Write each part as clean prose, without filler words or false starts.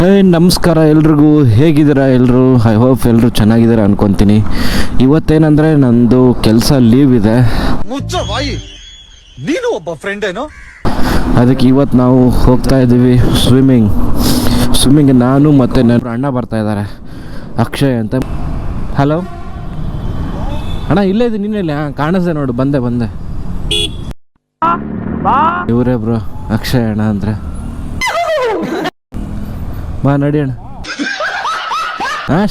ನಮಸ್ಕಾರ ಎಲ್ರಿಗೂ, ಹೇಗಿದ್ದೀರಾ ಎಲ್ಲರೂ? ಐ ಹೋಪ್ ಎಲ್ಲರೂ ಚೆನ್ನಾಗಿದ್ದೀರಾ ಅನ್ಕೊತೀನಿ. ಇವತ್ತೇನಂದರೆ ನಂದು ಕೆಲಸ ಲೀವ್ ಇದೆ. ನೀನು ಒಬ್ಬ ಫ್ರೆಂಡ್ ಏನೋ, ಅದಕ್ಕೆ ಇವತ್ತು ನಾವು ಹೋಗ್ತಾ ಇದ್ದೀವಿ ಸ್ವಿಮ್ಮಿಂಗ್. ನಾನು ಮತ್ತು ನನ್ನ ಅಣ್ಣ ಬರ್ತಾ ಇದ್ದಾರೆ, ಅಕ್ಷಯ್ ಅಂತ. ಹಲೋ ಅಣ್ಣ, ಇಲ್ಲೇ ಇದ್ದೀನಿ. ನಿನ್ನೆಲ್ಲಿ ಕಾಣಿಸ್ದೆ ನೋಡು, ಬಂದೆ. ಇವರೇ ಬ್ರೋ, ಅಕ್ಷಯ್ ಅಣ್ಣ ಅಂದರೆ. ಬಾ ನಡಿ ಅಣ್ಣ.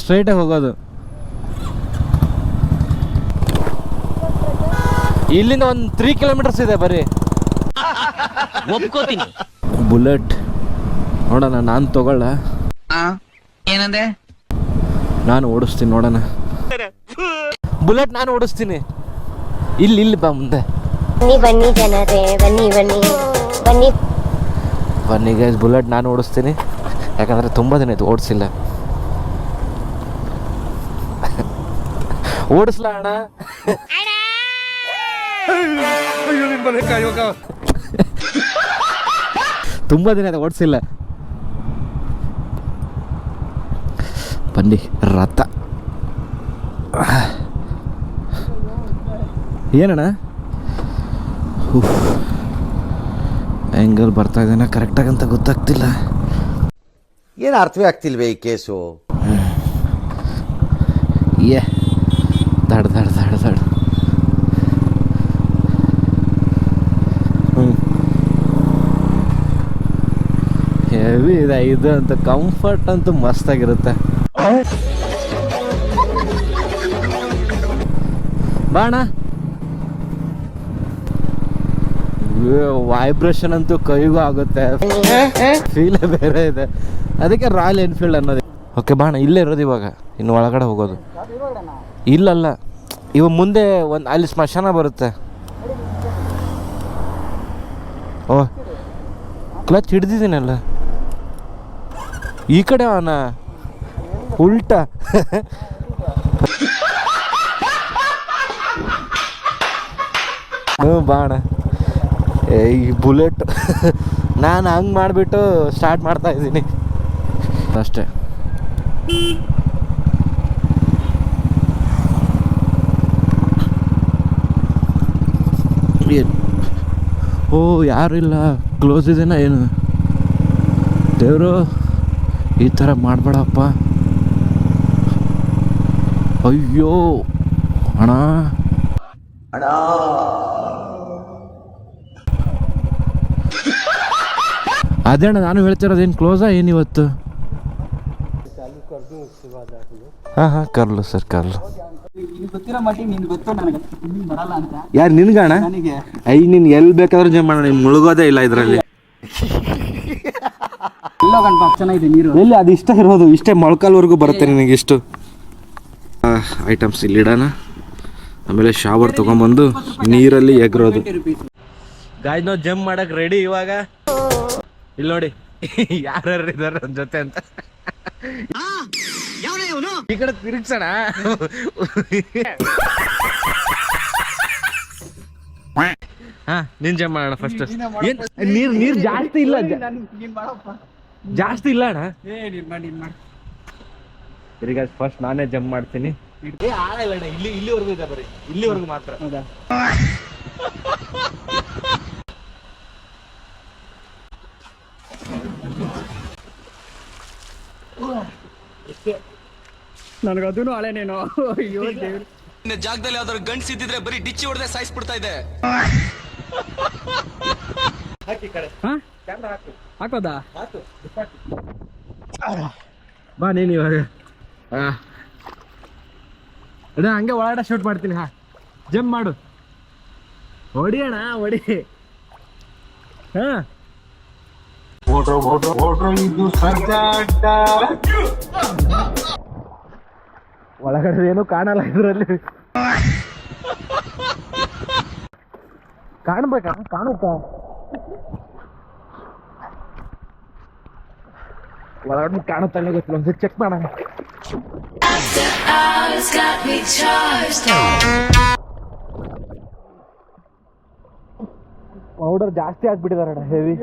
ಸ್ಟ್ರೈಟಾಗಿ ಹೋಗೋದು. ಇಲ್ಲಿಂದ ಒಂದು 3 ಕಿಲೋಮೀಟರ್ಸ್ ಇದೆ ಬರೀ. ಒಪ್ಕೋತೀನಿ. ಬುಲೆಟ್ ನೋಡೋಣ, ನಾನು ತಗೊಳ್ಳ. ಏನಂದೆ? ನಾನು ಓಡಿಸ್ತೀನಿ, ನೋಡೋಣ. ಬುಲೆಟ್ ನಾನು ಓಡಿಸ್ತೀನಿ. ಇಲ್ಲಿ ಬಾ ಮುಂದೆ. ಬನ್ನಿ ಜನರೇ, ಬನ್ನಿ ಗೈಸ್, ಬುಲೆಟ್ ನಾನು ಓಡಿಸ್ತೀನಿ. ಯಾಕಂದರೆ ತುಂಬ ದಿನ ಆಯ್ತು ಓಡಿಸಿಲ್ಲ. ಓಡಿಸ್ಲ ಅಣ್ಣ? ತುಂಬ ದಿನ ಆಯ್ತು ಓಡಿಸಿಲ್ಲ. ಬನ್ನಿ ರಥ. ಏನಣ್ಣ ಆ್ಯಂಗಲ್ ಬರ್ತಾ ಇದ್ದೇನೆ ಕರೆಕ್ಟಾಗಂತ ಗೊತ್ತಾಗ್ತಿಲ್ಲ. ಏನು ಅರ್ಥವೇ ಆಗ್ತಿಲ್ವೇ ಈ ಕೇಸು? ದಡ್ ಹೆವಿ ಇದೆ ಇದು ಅಂತ. ಕಂಫರ್ಟ್ ಅಂತೂ ಮಸ್ತಾಗಿರುತ್ತೆ. ಬಾಣ. ವೈಬ್ರೇಷನ್ ಅಂತೂ ಕೈಗೂ ಆಗುತ್ತೆ, ಫೀಲೇ ಬೇರೆ ಇದೆ. ಅದಕ್ಕೆ ರಾಯಲ್ ಎನ್ಫೀಲ್ಡ್ ಅನ್ನೋದು. ಓಕೆ ಬಾಣ, ಇಲ್ಲೇ ಇರೋದು ಇವಾಗ. ಇನ್ನು ಒಳಗಡೆ ಹೋಗೋದು ಇಲ್ಲಲ್ಲ, ಇವಾಗ ಮುಂದೆ ಒಂದು ಅಲ್ಲಿ ಸ್ಮಶಾನ ಬರುತ್ತೆ. ಓ, ಕ್ಲಚ್ ಹಿಡ್ದಿದ್ದೀನಲ್ಲ. ಈ ಕಡೆ ಅವನ ಉಲ್ಟಾ. ಬಾಣ. ಈ ಬುಲೆಟ್ ನಾನು ಹಂಗೆ ಮಾಡಿಬಿಟ್ಟು ಸ್ಟಾರ್ಟ್ ಮಾಡ್ತಾ ಇದ್ದೀನಿ ಅಷ್ಟೇ. ಓ, ಯಾರು ಇಲ್ಲ, ಕ್ಲೋಸ್ ಇದೆನಾ ಏನು? ದೇವರು ಈ ಥರ ಮಾಡಬೇಡಪ್ಪ. ಅಯ್ಯೋ ಅಣ್ಣ, ಅದೇ ಅಣ್ಣ ನಾನು ಹೇಳ್ತಿರೋದು. ಏನು ಕ್ಲೋಸಾ ಏನಿವತ್ತು? ಹಾಂ ಕರ್ಲು ಸರ್, ಕರ್ಲು. ಯಾರು ನಿನ್ಗಣ? ನೀನು ಎಲ್ಲಿ ಬೇಕಾದ್ರೂ ಜಮ್ ಮಾಡೋಣ, ನೀನು ಮುಳುಗೋದೇ ಇಲ್ಲ ಇದರಲ್ಲಿ. ಎಲ್ಲಿ ಅದು ಇಷ್ಟ ಇರೋದು, ಇಷ್ಟೇ ಮೊಳಕಾಲ್ವರೆಗೂ ಬರುತ್ತೆ ನಿನಗೆ. ಇಷ್ಟು ಐಟಮ್ಸ್ ಇಲ್ಲಿ ಇಡೋಣ. ಆಮೇಲೆ ಶಾವರ್ ತೊಗೊಂಬಂದು ನೀರಲ್ಲಿ ಎಗರೋದು. ಗಾಯ್ಸ್, ನಾವು ಜಂಪ್ ಮಾಡಕ್ಕೆ ರೆಡಿ ಇವಾಗ. ಇಲ್ಲಿ ನೋಡಿ ಯಾರ್ಯಾರು ಇದ್ದಾರೆ ನನ್ನ ಜೊತೆ ಅಂತ. ಈ ಕಡೆ ತಿರುಗ್ಸೋಣ. ನೀನ್ ಜಂಪ್ ಮಾಡೋಣ ಫಸ್ಟ್. ನೀರ್ ಜಾಸ್ತಿ ಇಲ್ಲ, ಜಾಸ್ತಿ ಇಲ್ಲ ಅಣ್ಣ. ಈಗ ಫಸ್ಟ್ ನಾನೇ ಜಂಪ್ ಮಾಡ್ತೀನಿ. ಇಲ್ಲಿವರೆಗೂ ಇದೆ, ಬರೀ ಇಲ್ಲಿವರೆಗೂ ಮಾತ್ರ. ನನಗದೂ ಹಳೆನೇನೋ. ಅಯ್ಯೋ ದೇವ್ರು, ಜಾಗದಲ್ಲಿ ಯಾವ್ದಾದ್ರು ಗಂಡ್ ಸಿದ್ದಿದ್ರೆ ಬರೀ ಡಿಚ್ಚಿ ಹೊಡೆದೇ ಸಾಯಿಸ್ಬಿಡ್ತಾ ಇದೆ. ಹಾಕೋದಾ? ಬಾ ನೀನು ಇವಾಗ. ಅಣ್ಣ ಹಂಗೆ ಒಳಗಡೆ ಶೂಟ್ ಮಾಡ್ತೀನಿ. ಜಂಪ್ ಮಾಡು, ಹೊಡಿ ಅಣ್ಣ, ಹೊಡಿ. ಒಳಗಡೆ ಏನು ಕಾಣಲ್ಲ ಇದರಲ್ಲಿ. ಕಾಣ್ಬೇಕಾ? ಕಾಣುತ್ತಾ? ಒಳಗಡೆ ಕಾಣುತ್ತಾ ಗೊತ್ತಿಲ್ಲ, ಒಂದ್ಸರಿ ಚೆಕ್ ಮಾಡೋಣ. ಪೌಡರ್ ಜಾಸ್ತಿ ಆಗ್ಬಿಟ್ಟಿದಾರೆ ಹೆವಿ.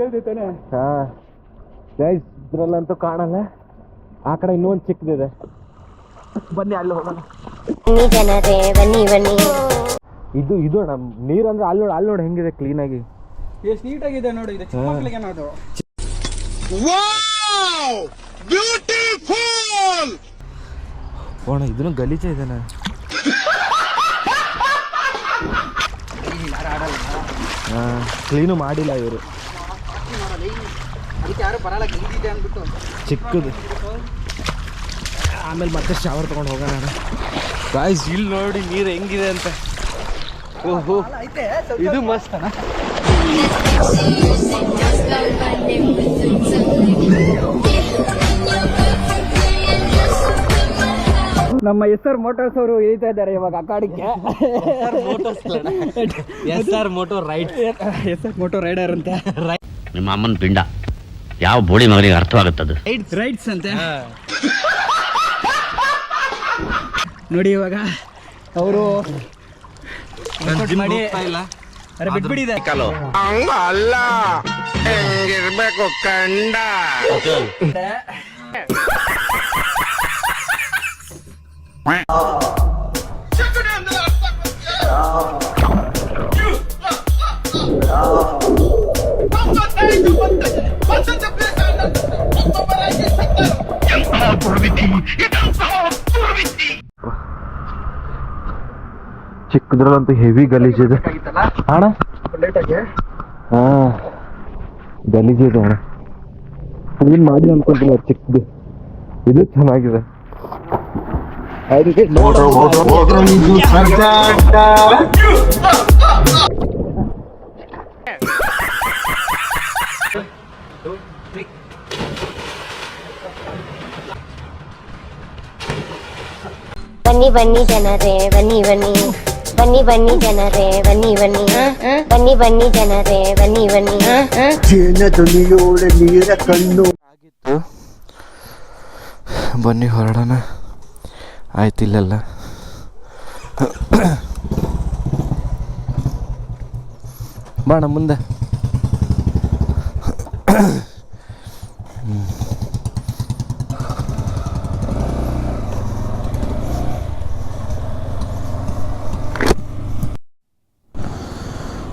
ಗೈಸ್ ಇದ್ರಲ್ಲಂತೂ ಕಾಣಲ್ಲ. ಆ ಕಡೆ ಇನ್ನೊಂದು ಚಿಕ್ಕದಿದೆ, ಬನ್ನಿ ಅಲ್ಲಿ ಹೋಗೋಣ. ಬನ್ನಿ ಜನರೇ ಬನ್ನಿ ಬನ್ನಿ. ಇದು ಇದು ನಮ್ಮ ನೀರಂದ್ರೆ ಅಲ್ಲಿ ನೋಡಿ ಹೆಂಗಿದೆ ಕ್ಲೀನಾಗಿ. ಎಷ್ಟು ನೀಟಾಗಿದೆ ನೋಡಿ, ಇದು ಚಿಕ್ಕ ಮಕ್ಕಳಿಗೆ ಅನ್ನೋದು. ಓಣ ಇದನ್ನು ಗಲೀಜೆ ಇದೆನಾ? ಹಾಂ, ಕ್ಲೀನು ಮಾಡಿಲ್ಲ ಇವರು. ಅದಕ್ಕೆ ಯಾರು ಬರಲ್ಲ, ಗಲೀಜಿದೆ ಅಂದ್ಬಿಟ್ಟು. ಚಿಕ್ಕದು. ಆಮೇಲೆ ಮತ್ತೆ ಶವರ್ ತೊಗೊಂಡು ಹೋಗೋಣ. ಗಾಯ್ಸ್ ಇಲ್ಲಿ ನೋಡಿ ನೀರು ಹೆಂಗಿದೆ ಅಂತ. ಓಹೋ, ಇದು ಮಸ್ತ್ ಅಣ್ಣ. ನಮ್ಮ SR ಮೋಟಾರ್ಸ್ ಅವರು ಇಳಿತಾ ಇದ್ದಾರೆ ಇವಾಗ ಅಕಾಡಕ್ಕೆ. SR moto ride, SR moto rider ಅಂತ. ನಿಮ್ಮ ಅಮ್ಮನ ಪಿಂಡ ಯಾವ ಬೋಳಿ ಮಗನಿಗೆ ಅರ್ಥವಾಗುತ್ತದು. ರೈಡ್ಸ್ ಅಂತೆ ನೋಡಿ. ಇವಾಗ ಅವರು ಮಾಡಿ ಅರೆ ಬಿಟ್ಬಿಡಿದೆ. ಅಲ್ಲ ಹೆಂಗಿರ್ಬೇಕು ಕಂಡ. ಚಿಕ್ಕದ್ರಲ್ಲಂತೂ ಹೆವಿ ಗಲೀಜಿದೆ ಅಣ್ಣ. ಹಾಂ, ಗಲೀಜಿದೆ ಅಣ್ಣ. ಕ್ಲೀನ್ ಮಾಡಿ ಅನ್ಕೊಂತಿಲ್ಲ. ಚಿಕ್ಕದು ಇದು ಚೆನ್ನಾಗಿದೆ. ಬನ್ನಿ ಬನ್ನಿ ಜನರೇ ಬನ್ನಿ ಬನ್ನಿ. ಬನ್ನಿ ಬನ್ನಿ ಜನರೇ ಬನ್ನಿ ಬನ್ನಿ. ಬನ್ನಿ ಬನ್ನಿ ಜನರೇ ಬನ್ನಿ ಬನ್ನಿ. ಬನ್ನಿ ಹೊರಡೋಣ. ಆಯ್ತು, ಇಲ್ಲೆಲ್ಲ ಬಾಣ ಮುಂದೆ.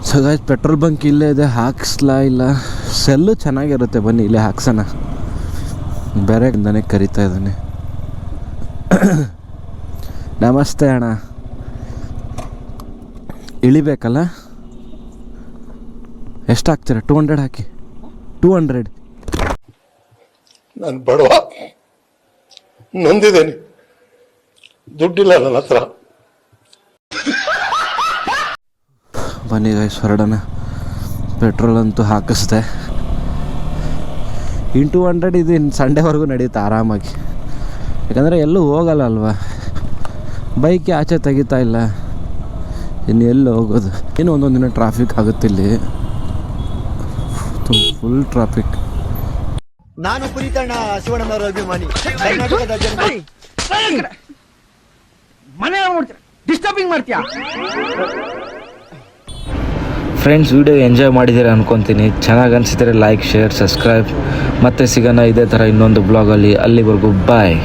ಸೊ ಗಾಯ್ಸ್, ಪೆಟ್ರೋಲ್ ಬಂಕ್ ಇಲ್ಲೇ ಇದೆ, ಹಾಕ್ಸ್ಲಾ ಇಲ್ಲ. ಸೆಲ್ಲು ಚೆನ್ನಾಗಿರುತ್ತೆ, ಬನ್ನಿ ಇಲ್ಲೇ ಹಾಕ್ಸೋಣ. ಬೇರೆ ಇಂದಾನೆ ಕರಿತಾ ಇದ್ದಾನೆ. ನಮಸ್ತೆ ಅಣ್ಣ. ಇಳಿಬೇಕಲ್ಲ? ಎಷ್ಟು ಹಾಕ್ತೀರಾ? 200 ಹಾಕಿ. 200. ನಾನು ಬಡವ, ನೊಂದಿದ್ದೇನೆ, ದುಡ್ಡಿಲ್ಲ ನನ್ನ ಹತ್ರ. ಬನ್ನಿ ಗಾಯ್ಸ್ ಹೊರಡೋಣ. ಪೆಟ್ರೋಲ್ ಅಂತೂ ಹಾಕಿಸ್ದೆ. 200 ಇದು ಇನ್ನು ಸಂಡೇವರೆಗೂ ನಡೆಯುತ್ತೆ ಆರಾಮಾಗಿ. ಯಾಕಂದರೆ ಎಲ್ಲೂ ಹೋಗಲ್ಲ ಅಲ್ವಾ, ಬೈಕ್ ಆಚೆ ತೆಗಿತಾ ಇಲ್ಲ, ಇನ್ನು ಎಲ್ಲೂ ಹೋಗೋದು. ಏನು ಒಂದೊಂದು ದಿನ ಟ್ರಾಫಿಕ್ ಆಗುತ್ತೆ ಇಲ್ಲಿ, ಫುಲ್ ಟ್ರಾಫಿಕ್. ನಾನು ಪುನೀತಣ್ಣ ಶಿವಣ್ಣನವರ ಅಭಿಮಾನಿ. ಕರ್ನಾಟಕದ ಜನ ಮನೆ ಡಿಸ್ಟರ್ಬಿಂಗ್ ಮಾಡ್ತೀಯಾ? ಫ್ರೆಂಡ್ಸ್, ವಿಡಿಯೋ ಎಂಜಾಯ್ ಮಾಡಿದ್ದೀರಾ ಅನ್ಕೊತೀನಿ. ಚೆನ್ನಾಗಿ ಅನಿಸಿದರೆ ಲೈಕ್, ಶೇರ್, ಸಬ್ಸ್ಕ್ರೈಬ್. ಮತ್ತೆ ಸಿಗೋಣ ಇದೇ ಥರ ಇನ್ನೊಂದು ಬ್ಲಾಗಲ್ಲಿ. ಅಲ್ಲಿವರೆಗೂ ಬಾಯ್.